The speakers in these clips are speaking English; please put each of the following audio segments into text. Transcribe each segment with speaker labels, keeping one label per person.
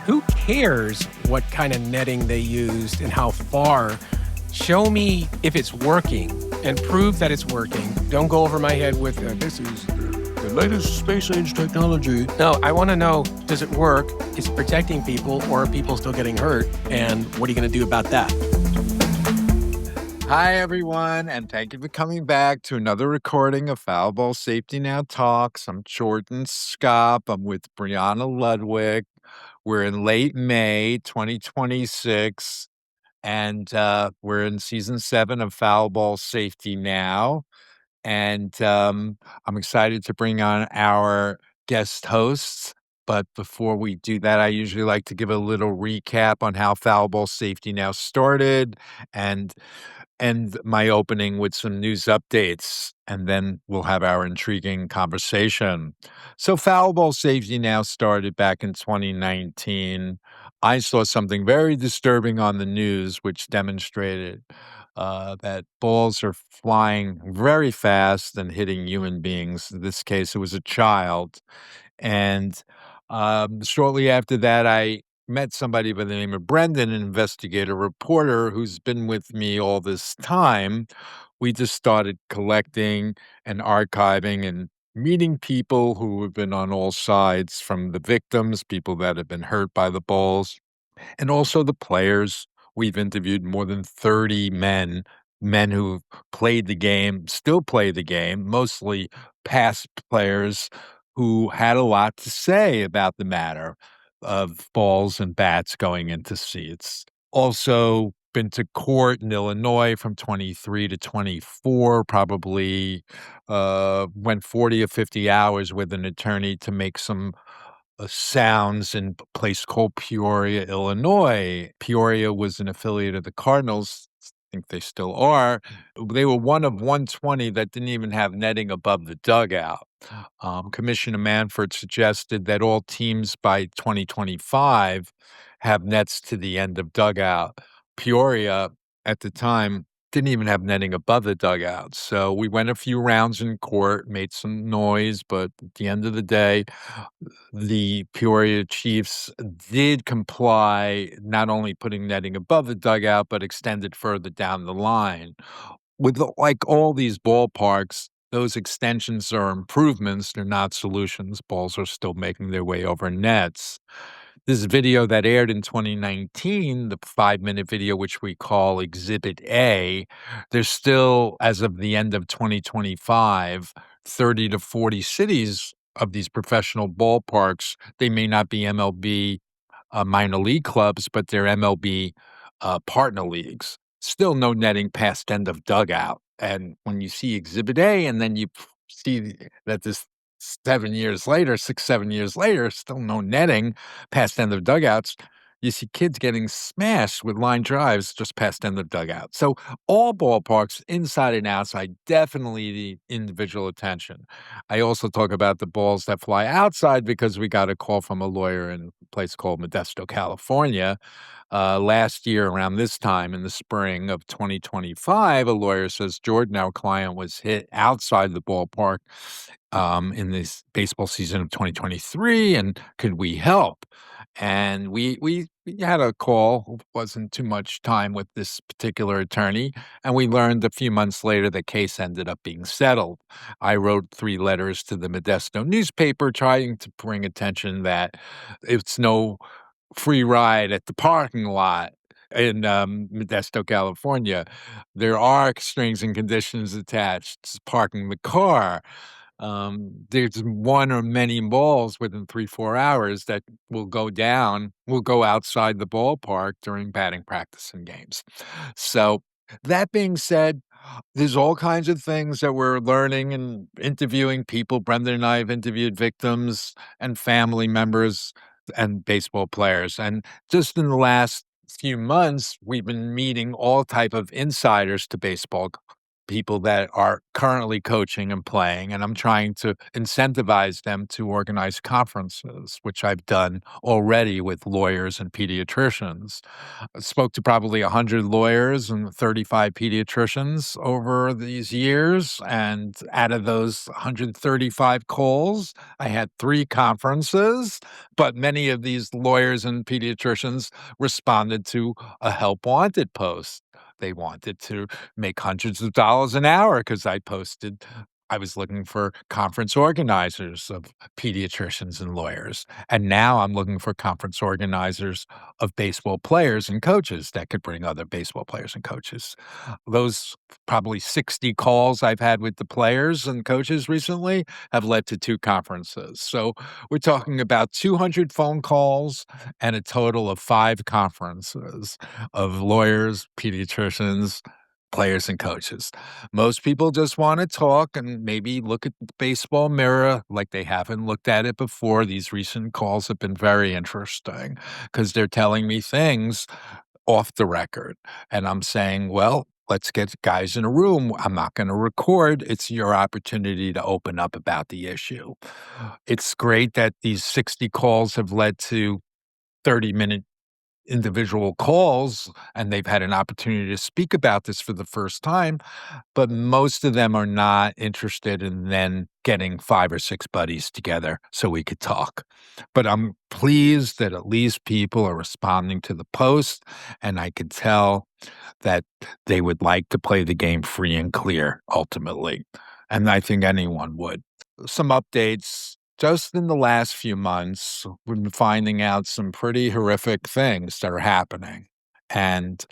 Speaker 1: Who cares what kind of netting they used and how far? Show me if it's working and prove that it's working. Don't go over my head with this is the latest space age technology. No, I want to know, does it work? Is it protecting people, or are people still getting hurt? And what are you going to do about that?
Speaker 2: Hi, everyone, and thank you for coming back to another recording of Foul Ball Safety Now Talks. I'm Jordan Skop. I'm with Brianna Ludwig. We're in late May 2026, and we're in season 7 of Foul Ball Safety Now. And I'm excited to bring on our guest hosts. But before we do that, I usually like to give a little recap on how Foul Ball Safety Now started and end my opening with some news updates, and then we'll have our intriguing conversation. So, Foul Ball Safety Now started back in 2019. I saw something very disturbing on the news, which demonstrated that balls are flying very fast and hitting human beings. In this case, it was a child. And shortly after that, I met somebody by the name of Brendan, an investigative reporter who's been with me all this time. We just started collecting and archiving and meeting people who have been on all sides, from the victims, people that have been hurt by the balls, and also the players. We've interviewed more than 30 men who've played the game, still play the game, mostly past players who had a lot to say about the matter of balls and bats going into seats. Also been to court in Illinois from 23 to 24, probably went 40 or 50 hours with an attorney to make some sounds in a place called Peoria, Illinois. Peoria was an affiliate of the Cardinals. I think they still are. They were one of 120 that didn't even have netting above the dugout. Commissioner Manford suggested that all teams by 2025 have nets to the end of dugout. Peoria, at the time, didn't even have netting above the dugout. So we went a few rounds in court, made some noise, but at the end of the day, the Peoria Chiefs did comply, not only putting netting above the dugout, but extended further down the line. With like all these ballparks, those extensions are improvements, they're not solutions. Balls are still making their way over nets. This video that aired in 2019, the 5-minute video, which we call Exhibit A, there's still, as of the end of 2025, 30 to 40 cities of these professional ballparks. They may not be MLB minor league clubs, but they're MLB partner leagues. Still no netting past end of dugout. And when you see Exhibit A, and then you see that this 7 years later, 6, 7 years later, still no netting past end of dugouts, you see kids getting smashed with line drives just past end of dugout. So all ballparks, inside and outside, definitely need individual attention. I also talk about the balls that fly outside because we got a call from a lawyer in a place called Modesto, California. Last year, around this time in the spring of 2025, a lawyer says, Jordan, our client, was hit outside the ballpark in this baseball season of 2023, and could we help? And we had a call, wasn't too much time with this particular attorney, and we learned a few months later the case ended up being settled. I wrote 3 letters to the Modesto newspaper trying to bring attention that it's no free ride at the parking lot in Modesto, California. There are strings and conditions attached to parking the car. There's one or many balls within 3, 4 hours that will go outside the ballpark during batting practice and games. So, that being said, there's all kinds of things that we're learning and interviewing people. Brendan and I have interviewed victims and family members and baseball players. And just in the last few months, we've been meeting all type of insiders to baseball, people that are currently coaching and playing, and I'm trying to incentivize them to organize conferences, which I've done already with lawyers and pediatricians. I spoke to probably 100 lawyers and 35 pediatricians over these years, and out of those 135 calls, I had 3 conferences, but many of these lawyers and pediatricians responded to a help wanted post. They wanted to make hundreds of dollars an hour because I was looking for conference organizers of pediatricians and lawyers. And now I'm looking for conference organizers of baseball players and coaches that could bring other baseball players and coaches. Those probably 60 calls I've had with the players and coaches recently have led to 2 conferences. So we're talking about 200 phone calls and a total of 5 conferences of lawyers, pediatricians, players, and coaches. Most people just want to talk and maybe look at the baseball mirror like they haven't looked at it before. These recent calls have been very interesting because they're telling me things off the record. And I'm saying, well, let's get guys in a room. I'm not going to record. It's your opportunity to open up about the issue. It's great that these 60 calls have led to 30-minute individual calls, and they've had an opportunity to speak about this for the first time, but most of them are not interested in then getting 5 or 6 buddies together so we could talk. But I'm pleased that at least people are responding to the post, and I could tell that they would like to play the game free and clear ultimately, and I think anyone would. Some updates. Just in the last few months, we've been finding out some pretty horrific things that are happening. And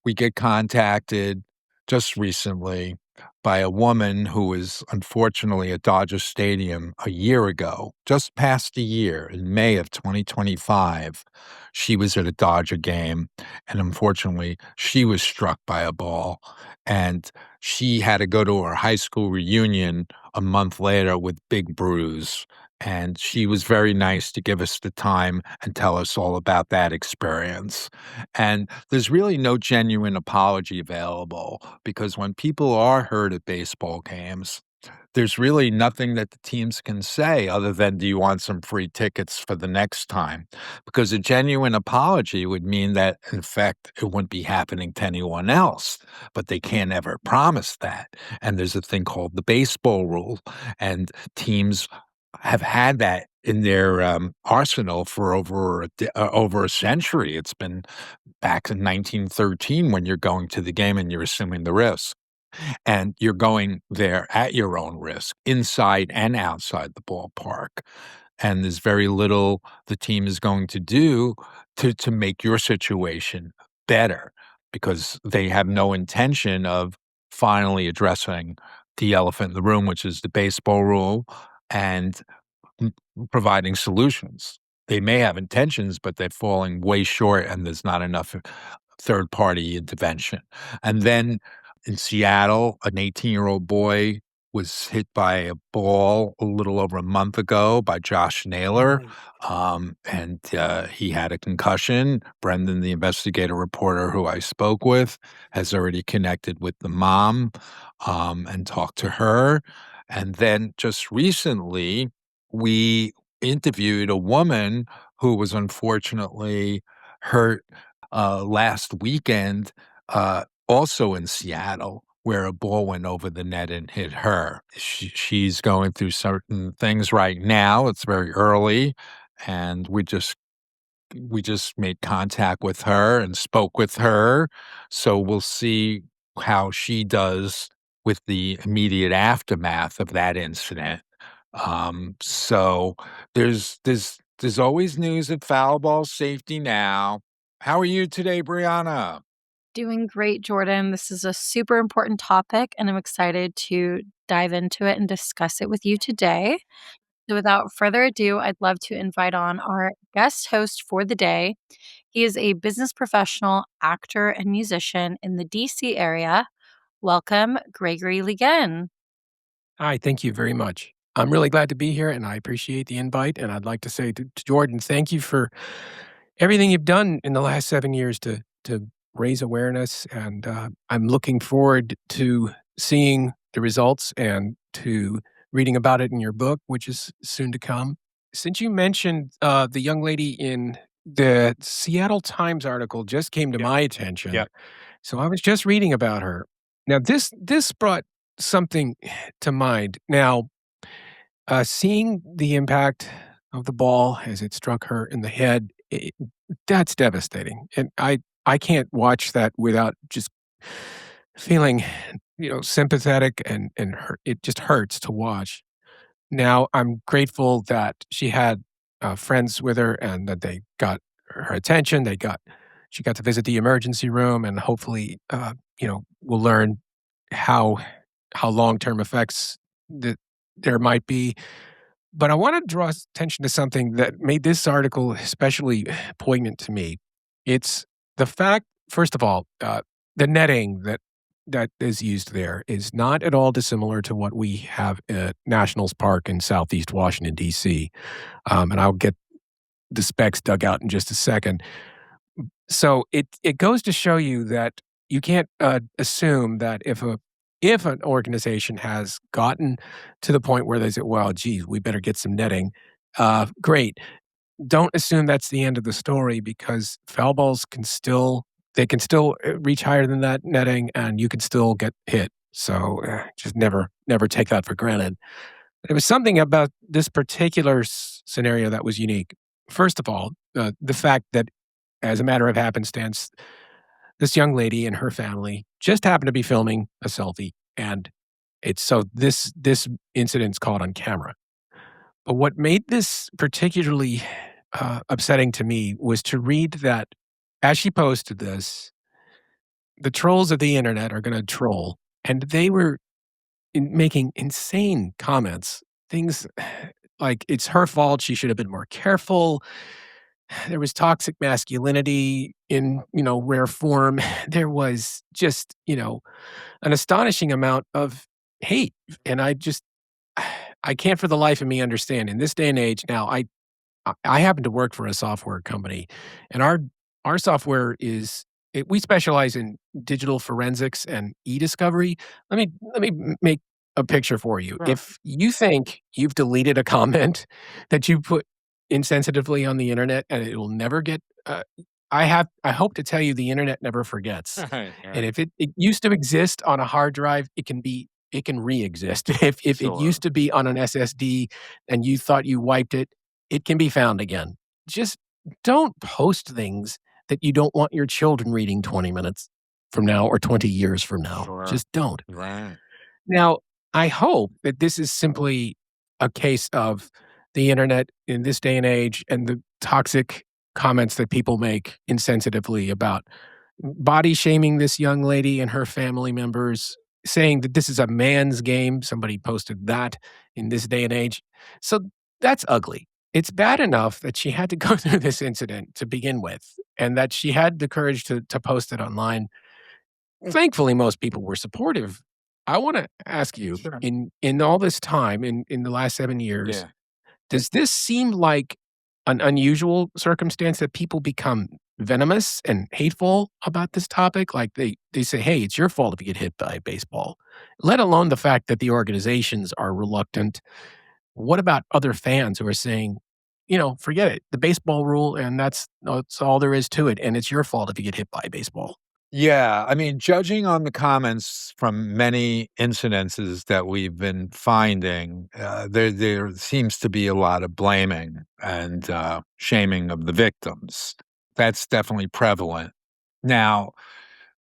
Speaker 2: we get contacted just recently by a woman who was unfortunately at Dodger Stadium a year ago, just past a year, in May of 2025. She was at a Dodger game, and unfortunately, she was struck by a ball. And she had to go to her high school reunion a month later with big bruise. And she was very nice to give us the time and tell us all about that experience. And there's really no genuine apology available because when people are hurt at baseball games, there's really nothing that the teams can say other than, "Do you want some free tickets for the next time?" Because a genuine apology would mean that, in fact, it wouldn't be happening to anyone else, but they can't ever promise that. And there's a thing called the baseball rule, and teams have had that in their, arsenal for over a century. It's been back in 1913 when you're going to the game and you're assuming the risk. And you're going there at your own risk, inside and outside the ballpark. And there's very little the team is going to do to make your situation better because they have no intention of finally addressing the elephant in the room, which is the baseball rule, and m providing solutions. They may have intentions, but they're falling way short, and there's not enough third-party intervention. And then in Seattle, an 18-year-old boy was hit by a ball a little over a month ago by Josh Naylor,
Speaker 1: Right.
Speaker 2: and he had a concussion. Brendan, the investigative reporter who I spoke with, has already connected with the mom, and talked to her. And then just recently, we interviewed a woman who was unfortunately hurt, last weekend, also in Seattle, where a ball went over the net and hit her. She's going through certain things right now. It's very early, and we just made contact with her and spoke with her, so we'll see how she does with the immediate aftermath of that incident. So there's always news at Foul Ball Safety Now. How are you today, Brianna?
Speaker 3: Doing great, Jordan. This is a super important topic, and I'm excited to dive into it and discuss it with you today. So, without further ado, I'd love to invite on our guest host for the day. He is a business professional, actor, and musician in the DC area. Welcome, Gregory Ligon.
Speaker 1: Hi, thank you very much. I'm really glad to be here, and I appreciate the invite, and I'd like to say to Jordan, thank you for everything you've done in the last 7 years to raise awareness, and, I'm looking forward to seeing the results and to reading about it in your book, which is soon to come. Since you mentioned the young lady in the Seattle Times article, just came to
Speaker 2: Yep.
Speaker 1: my attention.
Speaker 2: Yep.
Speaker 1: So I was just reading about her. Now this brought something to mind. Now, seeing the impact of the ball as it struck her in the head, that's devastating, and I can't watch that without just feeling, sympathetic and hurt. It just hurts to watch. Now, I'm grateful that she had, friends with her and that they got her attention. She got to visit the emergency room and hopefully, we'll learn how long-term effects that there might be. But I wanna draw attention to something that made this article especially poignant to me. It's the fact, first of all, the netting that is used there is not at all dissimilar to what we have at Nationals Park in Southeast Washington, DC, and I'll get the specs dug out in just a second. So it goes to show you that you can't, assume that if an organization has gotten to the point where they say, "Well, geez, we better get some netting," great. Don't assume that's the end of the story because foul balls can still, reach higher than that netting, and you can still get hit. So, just never take that for granted. There was something about this particular scenario that was unique. First of all, the fact that, as a matter of happenstance, this young lady and her family just happened to be filming a selfie, and this incident's caught on camera. But what made this particularly, upsetting to me was to read that as she posted this, the trolls of the internet are gonna troll, and they were making insane comments. Things like, "It's her fault, she should have been more careful." There was toxic masculinity in, rare form. There was just, an astonishing amount of hate, and I can't for the life of me understand in this day and age now, I happen to work for a software company, and our software we specialize in digital forensics and e-discovery. Let me make a picture for you.
Speaker 2: Sure.
Speaker 1: If you think you've deleted a comment that you put insensitively on the internet and it'll never get, I hope to tell you the internet never forgets. And
Speaker 2: Yeah.
Speaker 1: if it used to exist on a hard drive, it can re-exist. If it
Speaker 2: Sure.
Speaker 1: used to be on an SSD and you thought you wiped it, it can be found again. Just don't post things that you don't want your children reading 20 minutes from now or 20 years from now.
Speaker 2: Sure.
Speaker 1: Just don't.
Speaker 2: Right.
Speaker 1: Now, I hope that this is simply a case of the internet in this day and age and the toxic comments that people make insensitively about body shaming this young lady and her family members, saying that this is a man's game. Somebody posted that in this day and age. So that's ugly. It's bad enough that she had to go through this incident to begin with, and that she had the courage to post it online. Thankfully, most people were supportive. I wanna ask you,
Speaker 2: Sure.
Speaker 1: in all this time, in the last 7 years,
Speaker 2: Yeah.
Speaker 1: does this seem like an unusual circumstance that people become venomous and hateful about this topic? Like, they say, "Hey, it's your fault if you get hit by a baseball," let alone the fact that the organizations are reluctant. What about other fans who are saying, "Forget it. The baseball rule, and that's all there is to it, and it's your fault if you get hit by a baseball."
Speaker 2: Yeah, I mean, judging on the comments from many incidences that we've been finding, there seems to be a lot of blaming and shaming of the victims. That's definitely prevalent. Now,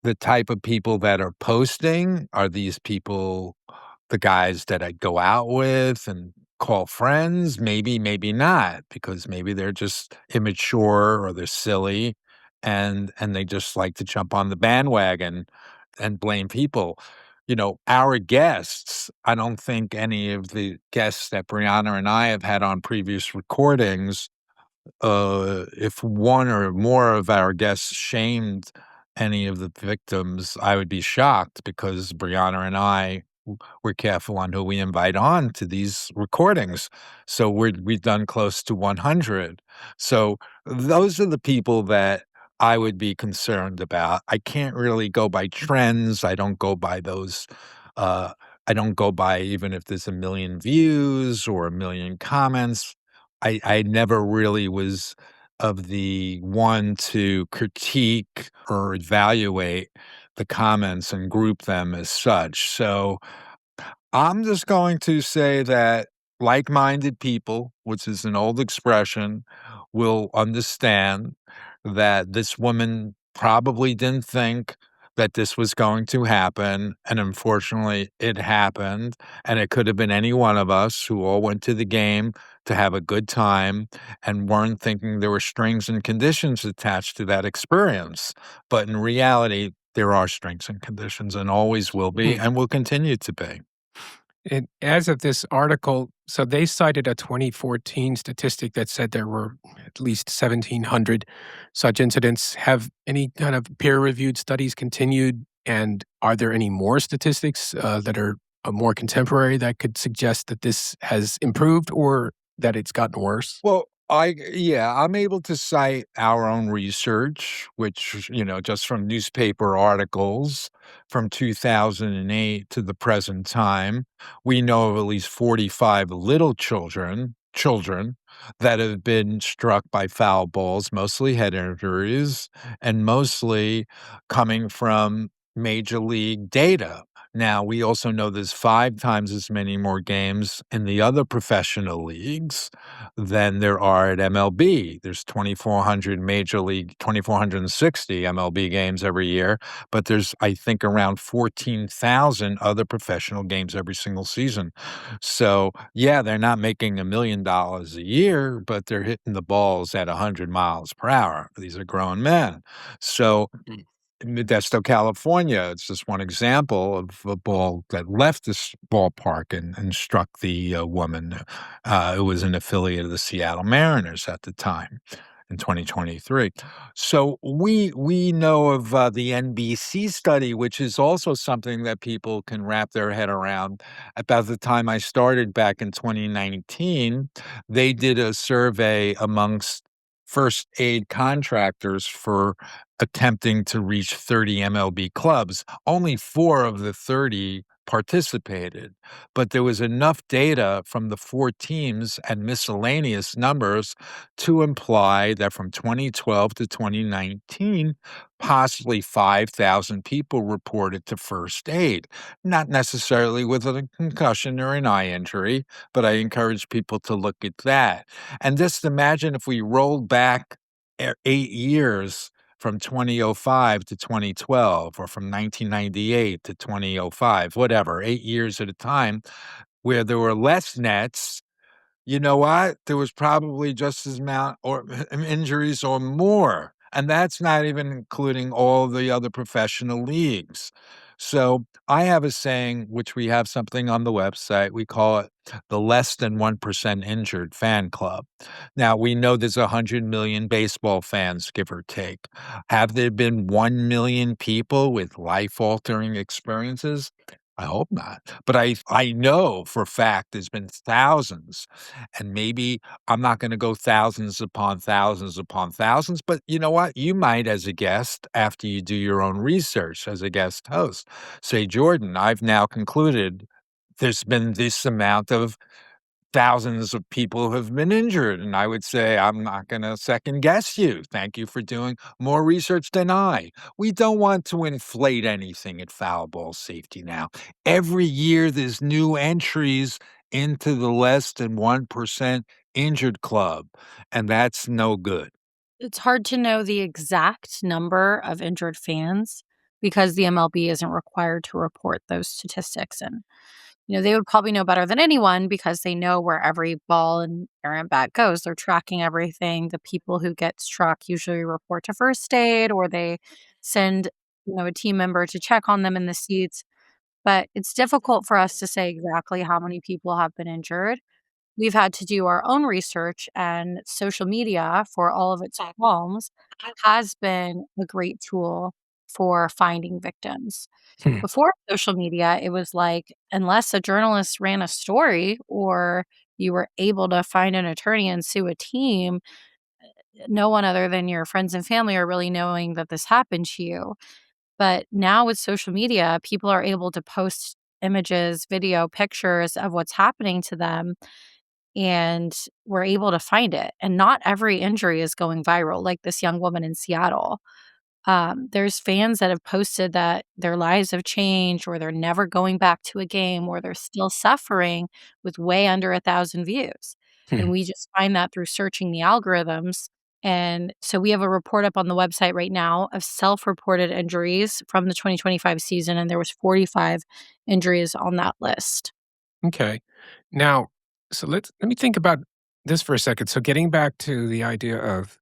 Speaker 2: the type of people that are posting, are these people the guys that I go out with and call friends? Maybe, maybe not, because maybe they're just immature or they're silly and they just like to jump on the bandwagon and blame people. Our guests, I don't think any of the guests that Brianna and I have had on previous recordings, if one or more of our guests shamed any of the victims, I would be shocked because Brianna and I we're careful on who we invite on to these recordings. So we've done close to 100. So those are the people that I would be concerned about. I can't really go by trends. I don't go by those Uh, I don't go by even if there's a million views or a million comments. I never really was of the one to critique or evaluate the comments and group them as such. So I'm just going to say that like-minded people, which is an old expression, will understand that this woman probably didn't think that this was going to happen, and unfortunately, it happened, and it could have been any one of us who all went to the game to have a good time and weren't thinking there were strings and conditions attached to that experience. But in reality, there are strings and conditions and always will be
Speaker 1: Hmm.
Speaker 2: and will continue to be.
Speaker 1: And as of this article, so they cited a 2014 statistic that said there were at least 1,700 such incidents. Have any kind of peer-reviewed studies continued? And are there any more statistics that are more contemporary that could suggest that this has improved or that it's gotten worse?
Speaker 2: Well, yeah, I'm able to cite our own research, which, just from newspaper articles from 2008 to the present time, we know of at least 45 little children that have been struck by foul balls, mostly head injuries, and mostly coming from major league data. Now, we also know there's 5 times as many more games in the other professional leagues than there are at MLB. There's 2,460 MLB games every year, but there's, I think, around 14,000 other professional games every single season. So, yeah, they're not making $1 million a year, but they're hitting the balls at 100 miles per hour. These are grown men. So, in Modesto, California, it's just one example of a ball that left this ballpark and struck the woman who was an affiliate of the Seattle Mariners at the time in 2023. So we know of the NBC study, which is also something that people can wrap their head around. About the time I started back in 2019, they did a survey amongst first aid contractors for attempting to reach 30 MLB clubs. Only 4 of the 30 participated, but there was enough data from the 4 teams and miscellaneous numbers to imply that from 2012 to 2019, possibly 5,000 people reported to first aid, not necessarily with a concussion or an eye injury, but I encourage people to look at that. And just imagine if we rolled back 8 years from 2005 to 2012 or from 1998 to 2005, whatever, 8 years at a time, where there were less nets. You know what? There was probably just as amount or injuries or more, and that's not even including all the other professional leagues. So, I have a saying, which we have something on the website, we call it the less than 1% injured fan club. Now, we know there's 100 million baseball fans, give or take. Have there been 1 million people with life-altering experiences? I hope not, but I know for a fact there's been thousands, and maybe I'm not gonna go thousands upon thousands, but you know what? You might, as a guest, after you do your own research as a guest host, say, "Jordan, I've now concluded there's been this amount of thousands of people have been injured," and I would say, "I'm not gonna second guess you. Thank you for doing more research than I." We don't want to inflate anything at foul ball safety now. Every year, there's new entries into the less than 1% injured club, and that's no good.
Speaker 3: It's hard to know the exact number of injured fans because the MLB isn't required to report those statistics, and they would probably know better than anyone because they know where every ball and errant bat goes. They're tracking everything. The people who get struck usually report to first aid or they send, a team member to check on them in the seats. But it's difficult for us to say exactly how many people have been injured. We've had to do our own research, and social media, for all of its flaws, has been a great tool for finding victims.
Speaker 1: Hmm.
Speaker 3: Before social media, it was like, unless a journalist ran a story or you were able to find an attorney and sue a team, no one other than your friends and family are really knowing that this happened to you. But now with social media, people are able to post images, video, pictures of what's happening to them, and we're able to find it. And not every injury is going viral, like this young woman in Seattle. There's fans that have posted that their lives have changed, or they're never going back to a game, or they're still suffering with way under 1,000 views. And
Speaker 1: Hmm.
Speaker 3: we just find that through searching the algorithms. And so we have a report up on the website right now of self-reported injuries from the 2025 season, and there was 45 injuries on that list.
Speaker 1: Okay. Now, so let me think about this for a second. So getting back to the idea of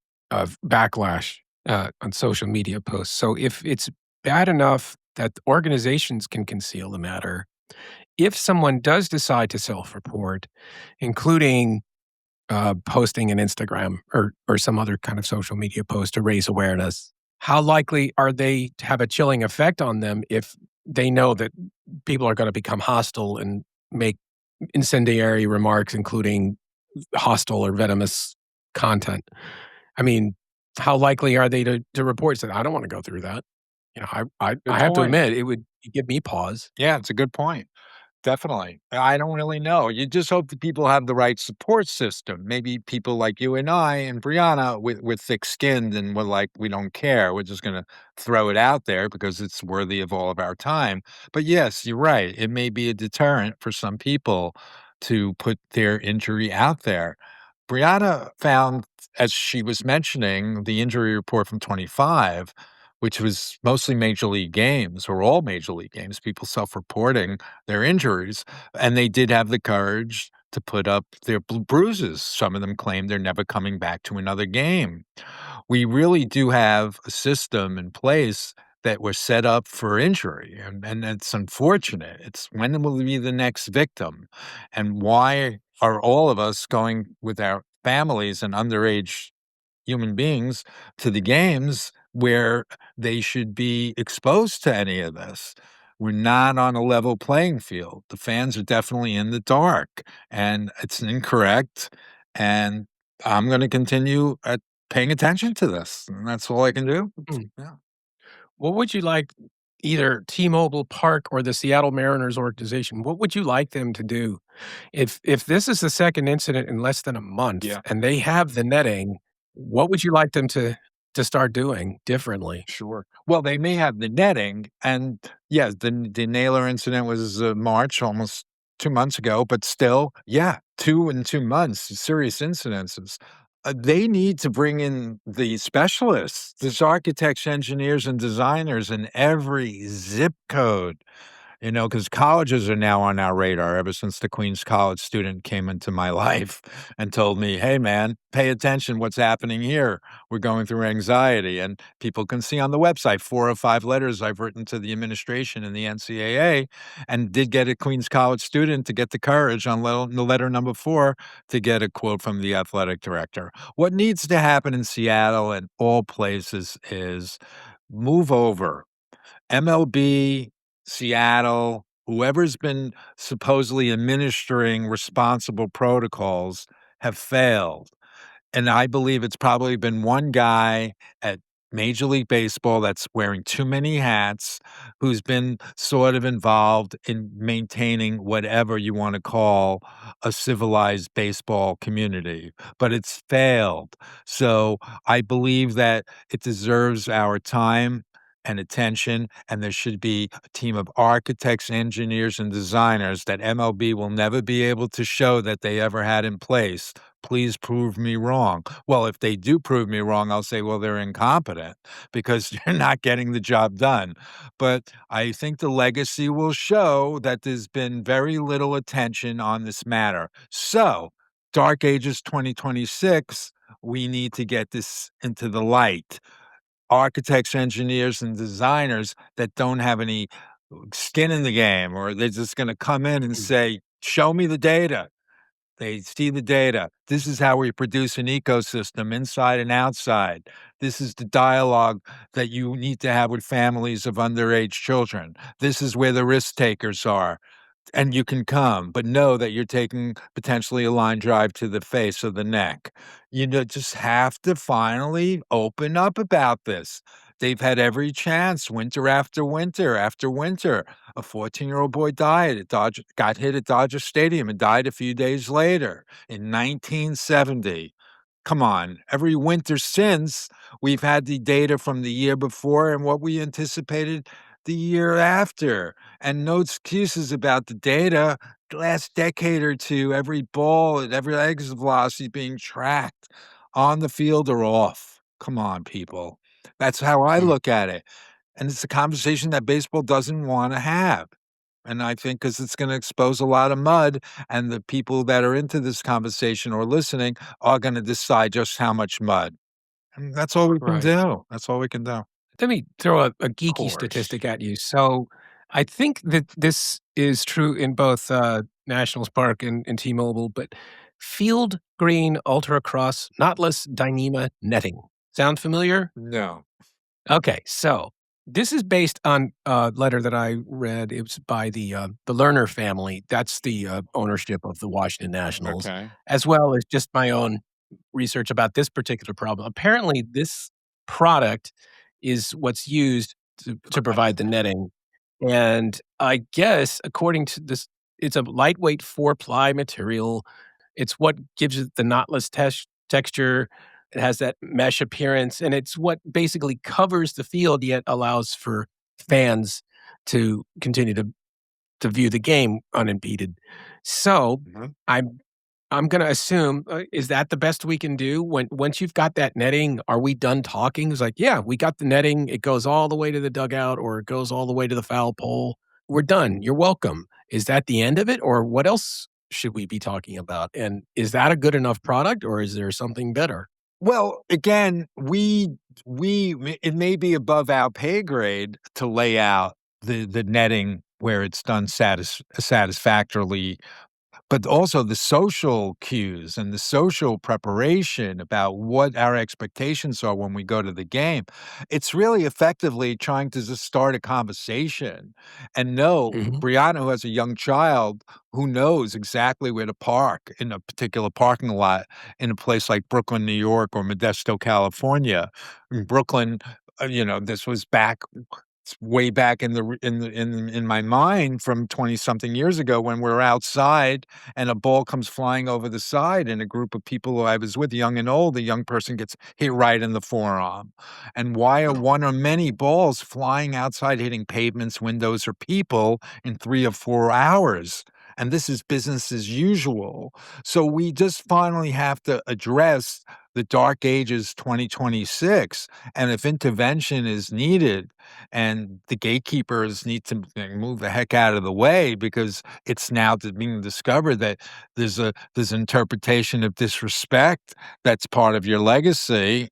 Speaker 1: backlash on social media posts. So if it's bad enough that organizations can conceal the matter, if someone does decide to self-report, including posting an Instagram or some other kind of social media post to raise awareness, how likely are they to have a chilling effect on them if they know that people are going to become hostile and make incendiary remarks, including hostile or venomous content? I mean, how likely are they to report that I don't want to go through that? You know, I
Speaker 2: Good
Speaker 1: have to
Speaker 2: point.
Speaker 1: admit it would give me pause.
Speaker 2: Yeah, it's a good point. Definitely. I don't really know. You just hope that people have the right support system. Maybe people like you and I and Brianna with thick-skinned and we're like, we don't care. We're just gonna throw it out there because it's worthy of all of our time. But yes, you're right. It may be a deterrent for some people to put their injury out there. Brianna found, as she was mentioning, the injury report from 25, which was mostly major league games or all major league games, people self-reporting their injuries, and they did have the courage to put up their bruises. Some of them claimed they're never coming back to another game. We really do have a system in place that was set up for injury, and it's unfortunate. It's when will be the next victim, and why are all of us going with our families and underage human beings to the games where they should be exposed to any of this? We're not on a level playing field. The fans are definitely in the dark, and it's incorrect. And I'm going to continue paying attention to this, and that's all I can do.
Speaker 1: Mm.
Speaker 2: Yeah.
Speaker 1: What would you like either T-Mobile Park or the Seattle Mariners organization, what would you like them to do? If this is the second incident in less than a month
Speaker 2: Yeah.
Speaker 1: and they have the netting, what would you like them to start doing differently?
Speaker 2: Sure. Well, they may have the netting, and yes, the Naylor incident was March, almost 2 months ago, but still, yeah, 2 in 2 months, serious incidences. They need to bring in the specialists, there's architects, engineers, and designers in every zip code. Because colleges are now on our radar ever since the Queens College student came into my life and told me, "Hey, man, pay attention what's happening here. We're going through anxiety." And people can see on the website 4 or 5 letters I've written to the administration and the NCAA, and did get a Queens College student to get the courage on the letter number 4 to get a quote from the athletic director. What needs to happen in Seattle and all places is move over. MLB, Seattle, whoever's been supposedly administering responsible protocols have failed. And I believe it's probably been one guy at Major League Baseball that's wearing too many hats, who's been sort of involved in maintaining whatever you want to call a civilized baseball community, but it's failed. So I believe that it deserves our time and attention, and there should be a team of architects, engineers, and designers that MLB will never be able to show that they ever had in place. Please prove me wrong. Well, if they do prove me wrong, I'll say, well, they're incompetent because you're not getting the job done. But I think the legacy will show that there's been very little attention on this matter. So, Dark Ages 2026, we need to get this into the light. Architects, engineers, and designers that don't have any skin in the game, or they're just going to come in and
Speaker 1: Mm,
Speaker 2: say, show me the data. They see the data. This is how we produce an ecosystem inside and outside. This is the dialogue that you need to have with families of underage children. This is where the risk takers are. And you can come, but know that you're taking potentially a line drive to the face or the neck. Just have to finally open up about this. They've had every chance, winter after winter after winter. A 14-year-old boy died at got hit at Dodger Stadium and died a few days later in 1970. Come on, every winter since, we've had the data from the year before and what we anticipated the year after. And no excuses about the data. The last decade or two, every ball and every exit velocity being tracked on the field or off. Come on, people. That's how I
Speaker 1: Mm.
Speaker 2: look at it. And it's a conversation that baseball doesn't want to have. And I think because it's going to expose a lot of mud, and the people that are into this conversation or listening are going to decide just how much mud. And that's all we can
Speaker 1: Right.
Speaker 2: do. That's all we can do. Of
Speaker 1: Let me throw a geeky
Speaker 2: course.
Speaker 1: statistic at you. So I think that this is true in both Nationals Park and T-Mobile, but field green ultra cross knotless Dyneema netting. Sound familiar?
Speaker 2: No.
Speaker 1: Okay, so this is based on a letter that I read. It was by the Lerner family. That's the ownership of the Washington Nationals,
Speaker 2: Okay.
Speaker 1: as well as just my own research about this particular problem. Apparently, this product is what's used to provide the netting, and I guess according to this, it's a lightweight 4-ply material. It's what gives it the knotless texture. It has that mesh appearance, and it's what basically covers the field, yet allows for fans to continue to view the game unimpeded. So,
Speaker 2: Mhm.
Speaker 1: I'm I'm gonna assume, is that the best we can do? Once you've got that netting, are we done talking? It's like, "Yeah, we got the netting, it goes all the way to the dugout, or it goes all the way to the foul pole. We're done, you're welcome." Is that the end of it, or what else should we be talking about? And is that a good enough product, or is there something better?
Speaker 2: Well, again, it may be above our pay grade to lay out the netting where it's done satisfactorily, but also the social cues and the social preparation about what our expectations are when we go to the game. It's really effectively trying to just start a conversation and know
Speaker 1: Mhm.
Speaker 2: Brianna, who has a young child, who knows exactly where to park in a particular parking lot in a place like Brooklyn, New York, or Modesto, California. In Brooklyn, this was back it's way back in the r in my mind from 20 something years ago when we're outside and a ball comes flying over the side and a group of people who I was with, young and old, a young person gets hit right in the forearm. And why are one or many balls flying outside hitting pavements, windows, or people in 3 or 4 hours? And this is business as usual. So we just finally have to address the dark ages 2026, and if intervention is needed and the gatekeepers need to move the heck out of the way because it's now being discovered that there's interpretation of disrespect that's part of your legacy.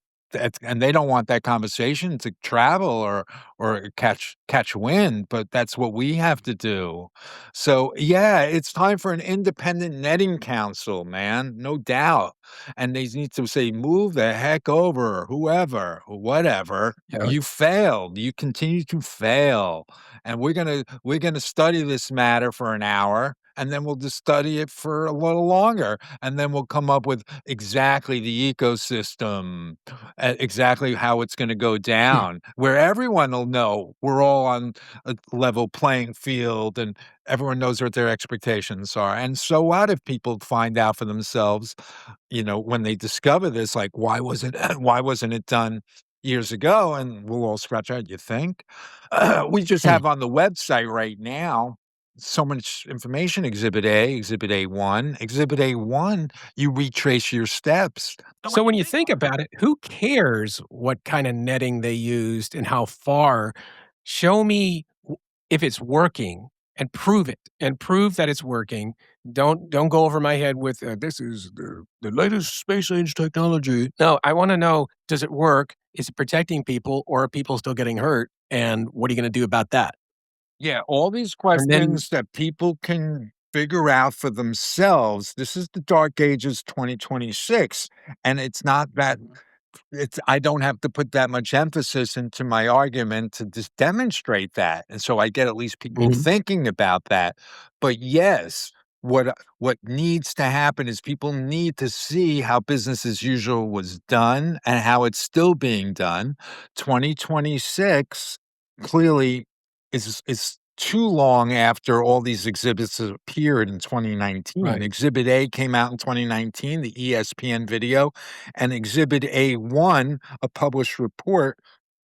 Speaker 2: And they don't want that conversation to travel or catch wind, but that's what we have to do. So yeah, it's time for an independent netting council, man, no doubt. And they need to say, move the heck over, whoever, whatever.
Speaker 1: Yeah.
Speaker 2: You failed. You continue to fail. And we're gonna study this matter for an hour, and then we'll just study it for a little longer. And then we'll come up with exactly the ecosystem, exactly how it's gonna go
Speaker 1: Hmm.
Speaker 2: down, where everyone will know we're all on a level playing field and everyone knows what their expectations are. And so what if people find out for themselves, when they discover this, like, why wasn't why wasn't it done years ago? And we'll all scratch out, you think? We just
Speaker 1: Hmm.
Speaker 2: have on the website right now so much information. Exhibit A, Exhibit A1. Exhibit A1, you retrace your steps. So
Speaker 1: So
Speaker 2: when you
Speaker 1: when you
Speaker 2: think
Speaker 1: think about it, who cares what kind of netting they used and how far? Show me if it's working and prove it and prove that it's working. Don't go over my head with this is the latest space age technology. No, I want to know, does it work? Is it protecting people, or are people still getting hurt? And what are you going to do about that?
Speaker 2: Yeah, all these
Speaker 1: And then
Speaker 2: questions that people can figure out for themselves. This is the dark ages 2026, and it's not that it's I don't have to put that much emphasis into my argument to just demonstrate that, and so I get at least people
Speaker 1: Mhm.
Speaker 2: thinking about that. But yes, what needs to happen is people need to see how business as usual was done and how it's still being done. 2026 clearly is too long after all these exhibits appeared in 2019.
Speaker 1: Right.
Speaker 2: Exhibit A came out in 2019, the ESPN video, and Exhibit A1, a published report,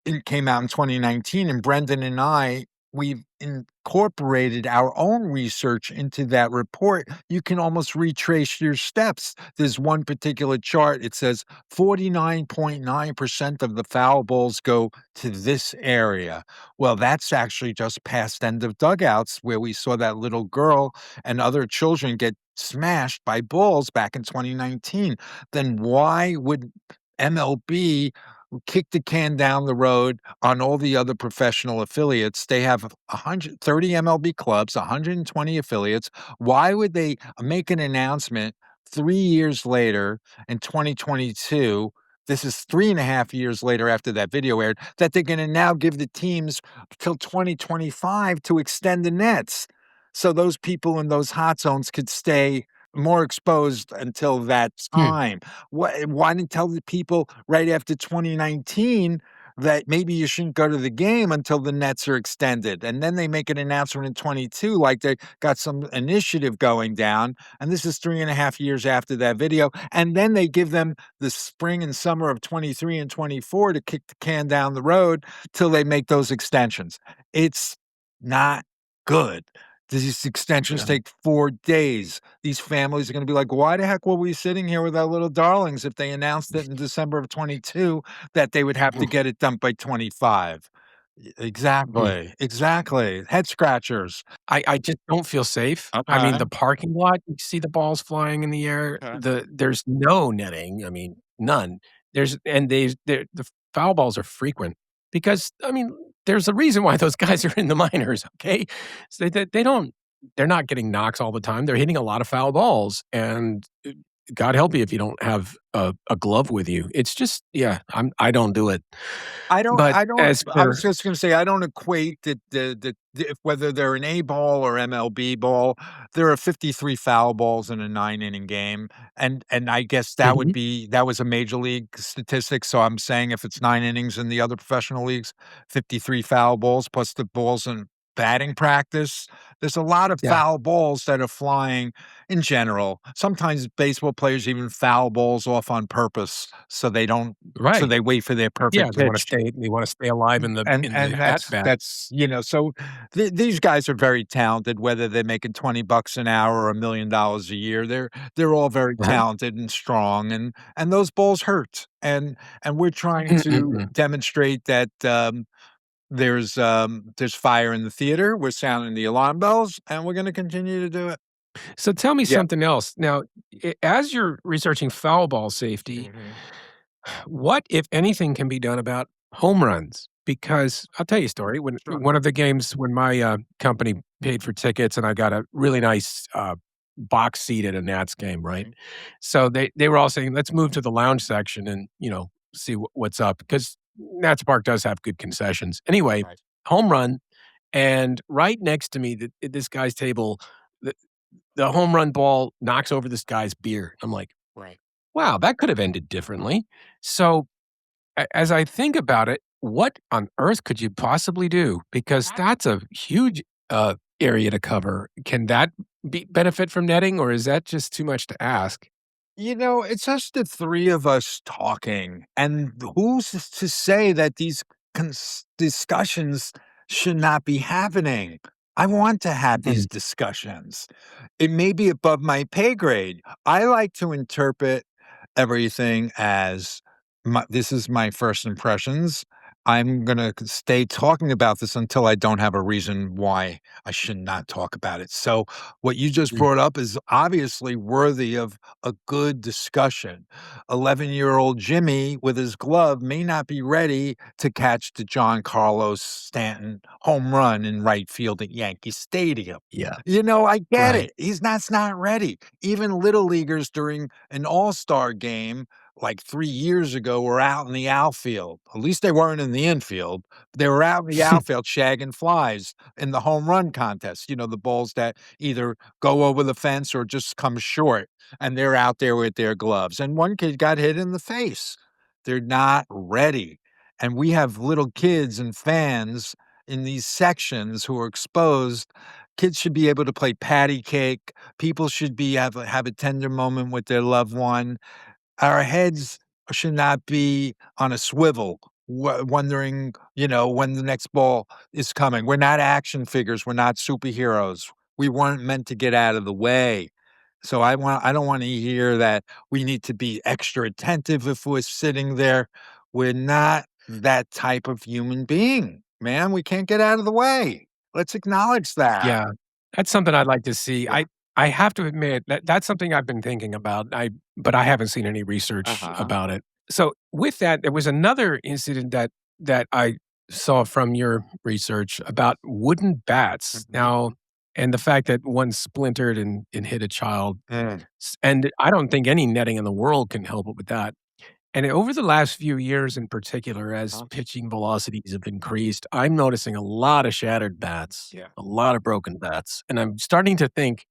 Speaker 2: it came out in 2019. And Brendan and we've incorporated our own research into that report. You can almost retrace your steps. There's one particular chart. It says 49.9% of the foul balls go to this area. Well, that's actually just past end of dugouts where we saw that little girl and other children get smashed by balls back in 2019. Then why would MLB kick the can down the road on all the other professional affiliates? They have 130 MLB clubs, 120 affiliates. Why would they make an announcement 3 years later in 2022? This is 3.5 years later after that video aired, that they're going to now give the teams till 2025 to extend the nets. So those people in those hot zones could stay more exposed until that time. Why didn't tell the people right after 2019 that maybe you shouldn't go to the game until the nets are extended? And then they make an announcement in 22, like they got some initiative going down. And this is 3.5 years after that video. And then they give them the spring and summer of 23 and 24 to kick the can down the road till they make those extensions. It's not good. These extensions
Speaker 1: Yeah.
Speaker 2: take 4 days. These families are gonna be like, "Why the heck were we sitting here with our little darlings if they announced it in December of 22 that they would have to get it done by 25?" Exactly, exactly. Head scratchers.
Speaker 1: I just don't feel safe. I mean,
Speaker 2: Okay.
Speaker 1: the parking lot, you see the balls flying in the air.
Speaker 2: Okay.
Speaker 1: There's no netting. I mean, none. The foul balls are frequent because, I mean, there's a reason why those guys are in the minors, okay? So they're not getting knocks all the time. They're hitting a lot of foul balls, and God help you if you don't have a glove with you. It's just, yeah, I don't do it. But as
Speaker 2: I
Speaker 1: for
Speaker 2: was just gonna say, I don't equate whether they're an A ball or MLB ball, there are 53 foul balls in a 9-inning game, and I guess
Speaker 1: Mhm.
Speaker 2: that was a major league statistic, so I'm saying if it's 9 innings in the other professional leagues, 53 foul balls plus the balls in batting practice. There's a lot of
Speaker 1: Yeah,
Speaker 2: foul balls that are flying in general. Sometimes baseball players even foul balls off on purpose, so
Speaker 1: right.
Speaker 2: they wait for their
Speaker 1: Yeah,
Speaker 2: perfect pitch.
Speaker 1: they wanna stay alive in
Speaker 2: And
Speaker 1: the at bat.
Speaker 2: so these guys are very talented, whether they're making $20 an hour or $1,000,000 a year. They're all very
Speaker 1: Uh-huh.
Speaker 2: talented and strong, and those balls hurt. And we're trying to demonstrate that there's fire in the theater. We're sounding the alarm bells, and we're going to continue to do it.
Speaker 1: So tell me
Speaker 2: Yeah.
Speaker 1: something else. Now, as you're researching foul ball safety,
Speaker 2: Mhm.
Speaker 1: what, if anything, can be done about home runs? Because I'll tell you a story. When
Speaker 2: Sure.
Speaker 1: one of the games when my company paid for tickets and I got a really nice box seat at a Nats game, right?
Speaker 2: Mhm.
Speaker 1: So they were all saying, let's move to the lounge section and see what's up because Nats Park does have good concessions. Anyway,
Speaker 2: Right.
Speaker 1: home run, and right next to me, this guy's table, the, the home run ball knocks over this guy's beer. I'm like,
Speaker 2: Right.
Speaker 1: wow, that could have ended differently. So, as I think about it, what on earth could you possibly do? Because that's a huge area to cover. Can that benefit from netting, or is that just too much to ask?
Speaker 2: It's just the three of us talking, and who's to say that these discussions should not be happening? I want to have these
Speaker 1: Mhm.
Speaker 2: discussions. It may be above my pay grade. I like to interpret everything as this is my first impressions. I'm going to stay talking about this until I don't have a reason why I should not talk about it. So, what you just
Speaker 1: Mm.
Speaker 2: brought up is obviously worthy of a good discussion. 11-year-old Jimmy with his glove may not be ready to catch the John Carlos Stanton home run in right field at Yankee Stadium.
Speaker 1: Yeah,
Speaker 2: I get
Speaker 1: right.
Speaker 2: it. Not ready. Even little leaguers during an all-star game like 3 years ago were out in the outfield. At least they weren't in the infield. They were out in the outfield shagging flies in the home run contest, the balls that either go over the fence or just come short, and they're out there with their gloves, and one kid got hit in the face. They're not ready, and we have little kids and fans in these sections who are exposed. Kids should be able to play patty cake. People should have a tender moment with their loved one. Our heads should not be on a swivel, wondering, when the next ball is coming. We're not action figures. We're not superheroes. We weren't meant to get out of the way. So I don't want to hear that we need to be extra attentive if we're sitting there. We're not that type of human being, man. We can't get out of the way. Let's acknowledge that.
Speaker 1: Yeah, that's something I'd like to see. I have to admit that that's something I've been thinking about, but I haven't seen any research
Speaker 2: Uh-huh.
Speaker 1: about it. So with that, there was another incident that I saw from your research about wooden bats.
Speaker 2: Mhm.
Speaker 1: Now, and the fact that one splintered and hit a child,
Speaker 2: Mm.
Speaker 1: and I don't think any netting in the world can help it with that. And over the last few years in particular, as
Speaker 2: Huh?
Speaker 1: pitching velocities have increased, I'm noticing a lot of shattered bats,
Speaker 2: Yeah.
Speaker 1: a lot of broken bats. And I'm starting to think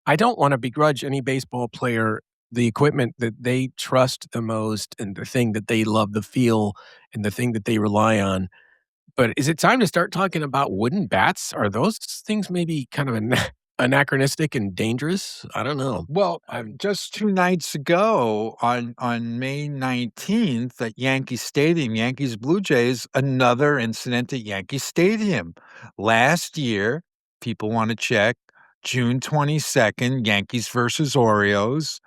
Speaker 1: I don't want to begrudge any baseball player the equipment that they trust the most and the thing that they love the feel and the thing that they rely on. But is it time to start talking about wooden bats? Are those things maybe kind of anachronistic and dangerous? I don't know.
Speaker 2: Well,
Speaker 1: I'm
Speaker 2: just 2 nights ago on May 19th at Yankee Stadium, Yankees Blue Jays, another incident at Yankee Stadium. Last year, people wanna check, June 22nd, Yankees versus Orioles.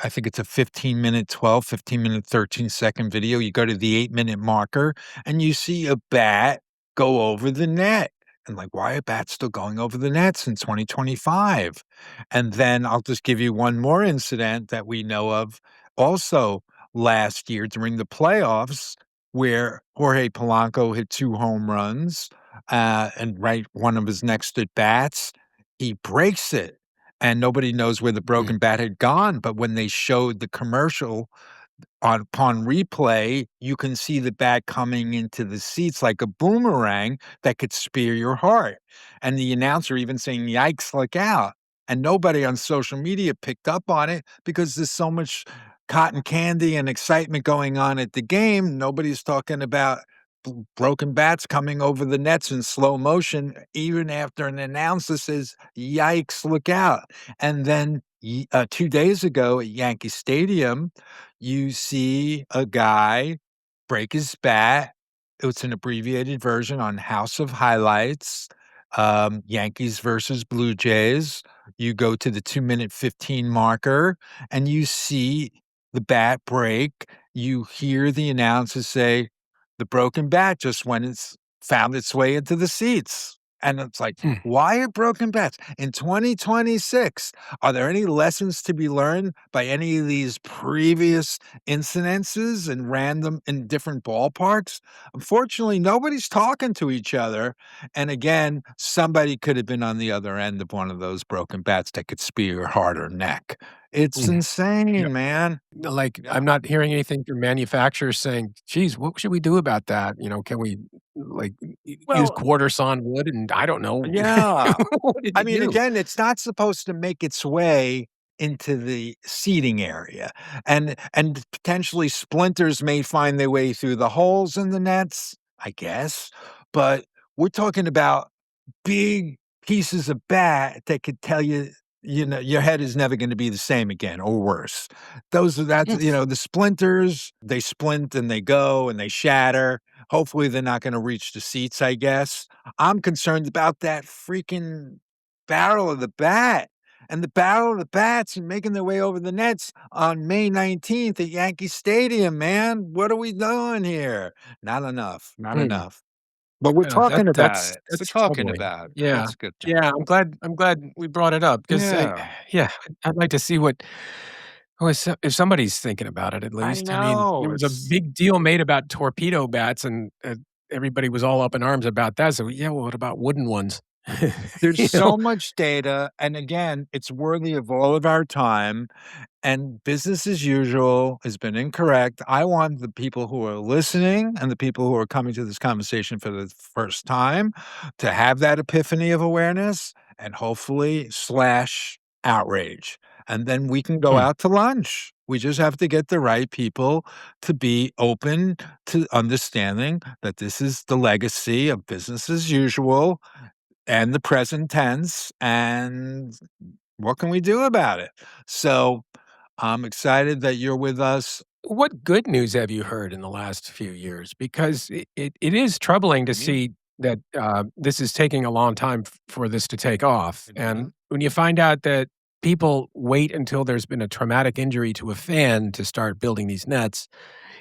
Speaker 2: I think it's a 15-minute 12, 15-minute 13-second video. You go to the 8-minute marker, and you see a bat go over the net. And like, why are bats still going over the nets in 2025? And then I'll just give you one more incident that we know of. Also last year during the playoffs, where Jorge Polanco hit 2 home runs, and right one of his next at bats, he breaks it and nobody knows where the
Speaker 1: mm,
Speaker 2: broken bat had gone, but when they showed the commercial upon replay, you can see the bat coming into the seats like a boomerang that could spear your heart, and the announcer even saying, "Yikes, look out," and nobody on social media picked up on it because there's so much cotton candy and excitement going on at the game. Nobody's talking about broken bats coming over the nets in slow motion, even after an announcer says, "Yikes, look out." And then 2 days ago at Yankee Stadium, you see a guy break his bat. It's an abbreviated version on House of Highlights, Yankees versus Blue Jays. You go to the 2-minute 15 marker, and you see the bat break. You hear the announcer say, "The broken bat just found its way into the seats." And it's like,
Speaker 1: hmm.
Speaker 2: why are broken bats? In 2026, are there any lessons to be learned by any of these previous incidences in different ballparks? Unfortunately, nobody's talking to each other. And again, somebody could have been on the other end of one of those broken bats that could spear your heart or neck. It's
Speaker 1: Mm. Yeah.
Speaker 2: insane, man.
Speaker 1: Like, I'm not hearing anything from manufacturers saying, "Geez, what should we do about that?" Can we, like, use
Speaker 2: Well,
Speaker 1: quarter sawn wood? And I don't know.
Speaker 2: yeah.
Speaker 1: What did
Speaker 2: I
Speaker 1: you
Speaker 2: mean,
Speaker 1: do?
Speaker 2: again, it's not supposed to make its way into the seating area, and potentially splinters may find their way through the holes in the nets, I guess, but we're talking about big pieces of bat that could tell you, your head is never gonna be the same again or worse. The splinters, they splint and they go and they shatter. Hopefully, they're not gonna reach the seats, I guess. I'm concerned about that freaking barrel of the bat, and the barrel of the bats and making their way over the nets on May 19th at Yankee Stadium, man. What are we doing here? Not enough, not
Speaker 1: Mm.
Speaker 2: enough. But we're
Speaker 1: Yeah,
Speaker 2: talking about
Speaker 1: that's
Speaker 2: it. We're
Speaker 1: that's
Speaker 2: talking
Speaker 1: troubling.
Speaker 2: about it.
Speaker 1: Yeah.
Speaker 2: That's a good thing.
Speaker 1: Yeah, I'm glad we brought it up because
Speaker 2: Yeah,
Speaker 1: yeah, I'd like to see what if somebody's thinking about it at
Speaker 2: I
Speaker 1: least. I mean, there
Speaker 2: know.
Speaker 1: was a big deal made about torpedo bats, and, everybody was all up in arms about that, so, yeah, well, what about wooden ones?
Speaker 2: There's
Speaker 1: You know?
Speaker 2: so much data, and again, it's worthy of all of our time, and business as usual has been incorrect. I want the people who are listening and the people who are coming to this conversation for the first time to have that epiphany of awareness and hopefully slash outrage. And then we can go
Speaker 1: Hmm.
Speaker 2: out to lunch. We just have to get the right people to be open to understanding that this is the legacy of business as usual and the present tense, and what can we do about it? So I'm excited that you're with us.
Speaker 1: What good news have you heard in the last few years? Because it is troubling to
Speaker 2: Me?
Speaker 1: see that this is taking a long time for this to take off.
Speaker 2: Mhm.
Speaker 1: And when you find out that people wait until there's been a traumatic injury to a fan to start building these nets,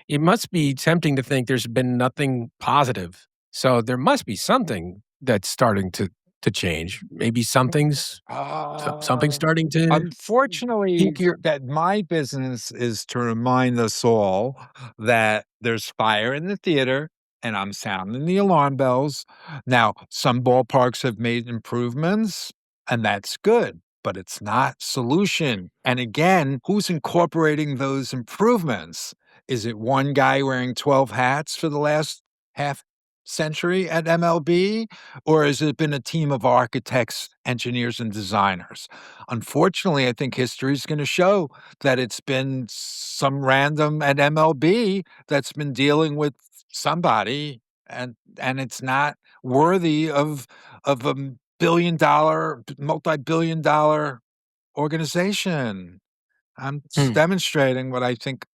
Speaker 1: it must be tempting to think there's been nothing positive. So there must be something that's starting to change. Maybe something's
Speaker 2: Uh,
Speaker 1: starting to
Speaker 2: Unfortunately,
Speaker 1: pique your.
Speaker 2: that my business is to remind us all that there's fire in the theater and I'm sounding the alarm bells. Now, some ballparks have made improvements, and that's good, but it's not solution. And again, who's incorporating those improvements? Is it one guy wearing 12 hats for the last half century at MLB? Or has it been a team of architects, engineers, and designers? Unfortunately, I think history is going to show that it's been some random at MLB that's been dealing with somebody, and it's not worthy of a multi-billion dollar organization. I'm
Speaker 1: Hmm.
Speaker 2: demonstrating what I think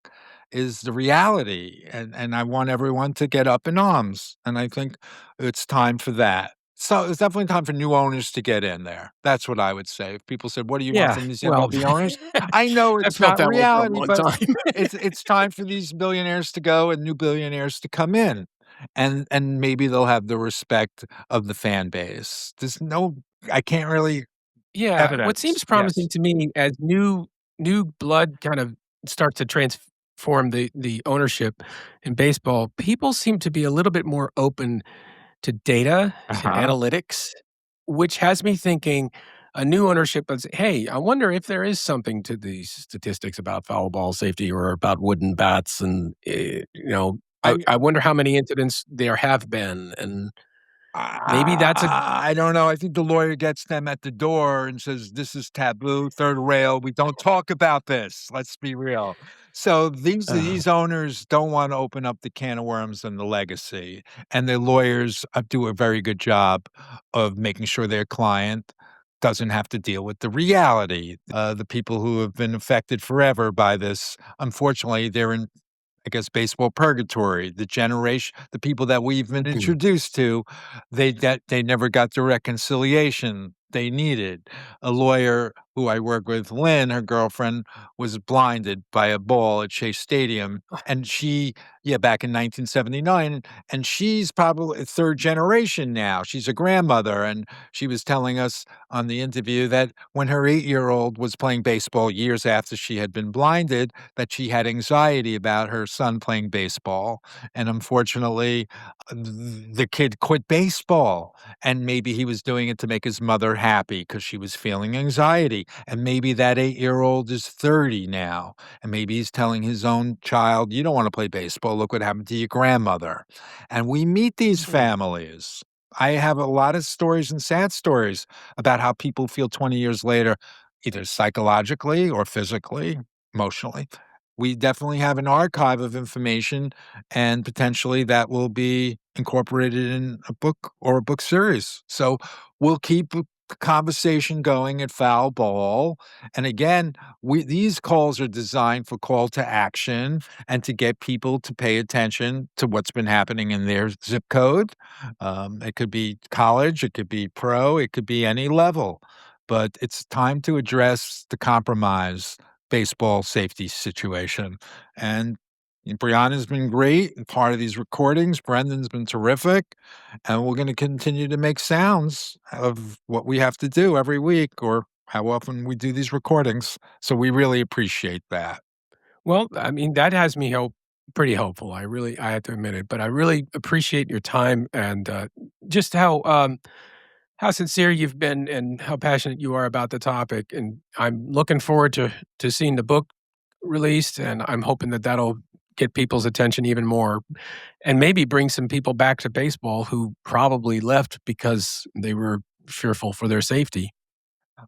Speaker 2: is the reality, and I want everyone to get up in arms, and I think it's time for that. So, it's definitely time for new owners to get in there. That's what I would say. If people said, "What do you want
Speaker 1: Yeah,
Speaker 2: from these
Speaker 1: well,
Speaker 2: MLB owners?" I know
Speaker 1: I've
Speaker 2: it's
Speaker 1: felt
Speaker 2: not
Speaker 1: that way for a
Speaker 2: reality,
Speaker 1: long
Speaker 2: but
Speaker 1: time.
Speaker 2: it's time for these billionaires to go and new billionaires to come in, and maybe they'll have the respect of the fan base. There's no I can't really
Speaker 1: Yeah, what
Speaker 2: evidence.
Speaker 1: seems
Speaker 2: Yes.
Speaker 1: promising to me as new blood kind of starts to transform the ownership in baseball, people seem to be a little bit more open to data and
Speaker 2: Uh-huh.
Speaker 1: analytics, which has me thinking a new ownership is, "Hey, I wonder if there is something to these statistics about foul ball safety or about wooden bats, and,
Speaker 2: I
Speaker 1: I wonder how many incidents there have been, and maybe that's a."
Speaker 2: I don't know. I think the lawyer gets them at the door and says, "This is taboo, third rail. We don't talk about this. Let's be real." So these owners don't wanna open up the can of worms and the legacy, and their lawyers, do a very good job of making sure their client doesn't have to deal with the reality. The people who have been affected forever by this, unfortunately, they're in I guess, baseball purgatory. The people that we've been
Speaker 1: Mhm.
Speaker 2: introduced to, they never got the reconciliation they needed. A lawyer who I work with, Lynn, her girlfriend, was blinded by a ball at Shea Stadium, and back in 1979, and she's probably third generation now. She's a grandmother, and she was telling us on the interview that when her 8-year-old was playing baseball years after she had been blinded, that she had anxiety about her son playing baseball, and unfortunately, the kid quit baseball, and maybe he was doing it to make his mother happy because she was feeling anxiety, and maybe that 8-year-old is 30 now, and maybe he's telling his own child, "You don't wanna play baseball, look what happened to your grandmother," and we meet these
Speaker 1: Mhm.
Speaker 2: families. I have a lot of stories and sad stories about how people feel 20 years later, either psychologically or physically, emotionally. We definitely have an archive of information, and potentially that will be incorporated in a book or a book series. So we'll keep the conversation going at Foul Ball. And again, these calls are designed for call to action and to get people to pay attention to what's been happening in their zip code. It could be college, it could be pro, it could be any level. But it's time to address the compromise baseball safety situation. And Brianna's been great and part of these recordings. Brendan's been terrific. And we're going to continue to make sounds of what we have to do every week or how often we do these recordings. So we really appreciate that.
Speaker 1: Well, I mean, that has me pretty hopeful. I have to admit it, but I really appreciate your time and just how how sincere you've been and how passionate you are about the topic. And I'm looking forward to seeing the book released, and I'm hoping that that'll get people's attention even more and maybe bring some people back to baseball who probably left because they were fearful for their safety.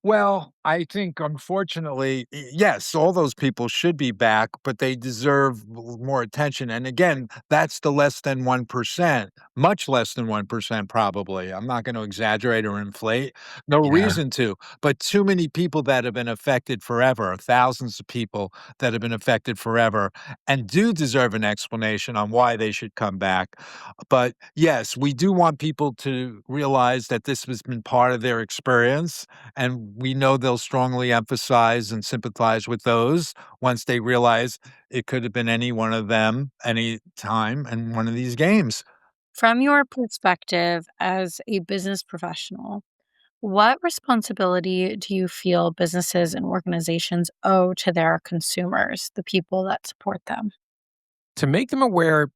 Speaker 2: Well, I think unfortunately, yes, all those people should be back, but they deserve more attention. And again, that's the less than 1%, much less than 1%, probably. I'm not going to exaggerate or inflate. No
Speaker 1: Yeah.
Speaker 2: reason to, but too many people that have been affected forever, thousands of people that have been affected forever, and do deserve an explanation on why they should come back. But yes, we do want people to realize that this has been part of their experience, and we know they'll strongly emphasize and sympathize with those once they realize it could have been any one of them any time in one of these games.
Speaker 3: From your perspective as a business professional, what responsibility do you feel businesses and organizations owe to their consumers, the people that support them?
Speaker 1: To make them aware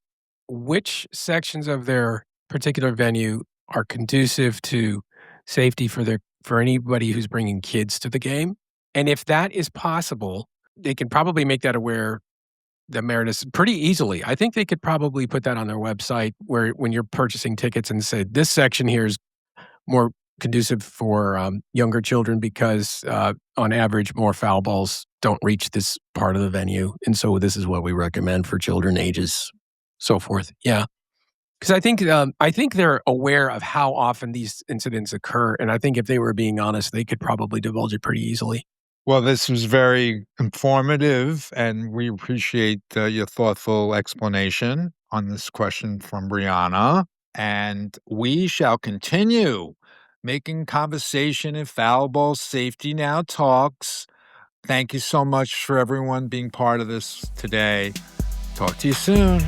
Speaker 1: which sections of their particular venue are conducive to safety for anybody who's bringing kids to the game. And if that is possible, they can probably make that aware the Mariners pretty easily. I think they could probably put that on their website where when you're purchasing tickets and say this section here is more conducive for younger children because on average more foul balls don't reach this part of the venue, and so this is what we recommend for children ages so forth. Yeah, because I think they're aware of how often these incidents occur, and I think if they were being honest, they could probably divulge it pretty easily.
Speaker 2: Well, this was very informative, and we appreciate your thoughtful explanation on this question from Brianna. And we shall continue making conversation in Foul Ball Safety Now Talks. Thank you so much for everyone being part of this today. Talk to you soon.